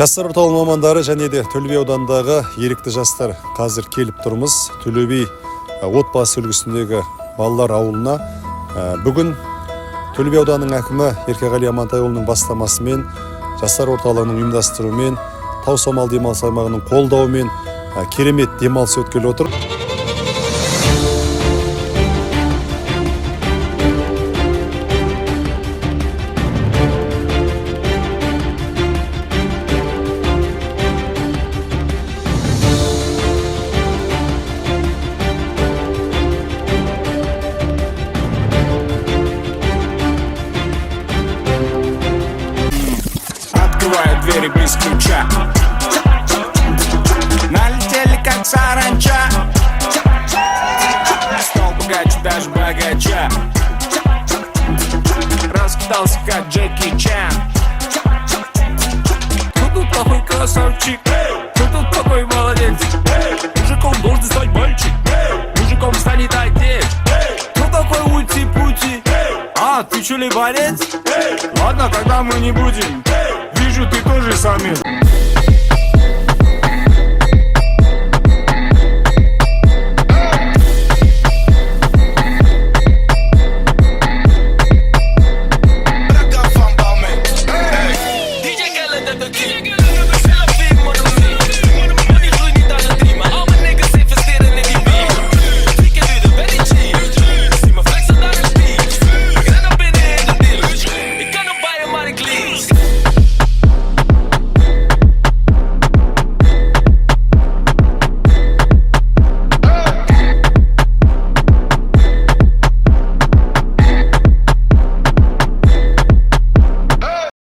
Жастар орталығы мамандары және де Төле би ауданындағы ерікті жастар қазір келіп тұрмыз. Төле би отбасы үлгісіндегі балалар ауылына. Бүгін Төле би ауданының әкімі Еркеғали Амантайұлының бастамасымен, жастар орталығының ұйымдастыруымен, Таусамал демалыс аймағының қолдауымен керемет демалыс өткелі отыр. Открывают двери без ключа. Налетели как саранча. Стал богаче, даже богача. Раскидался как Джеки Чан. Кто тут плохой красавчик? Кто тут плохой молодец? Мужиком должен стать мальчик. Мужиком станет отец. Кто такой ути-пути? А, ты что ли борец? Ладно, тогда мы не будем. Вижу, ты тоже самец.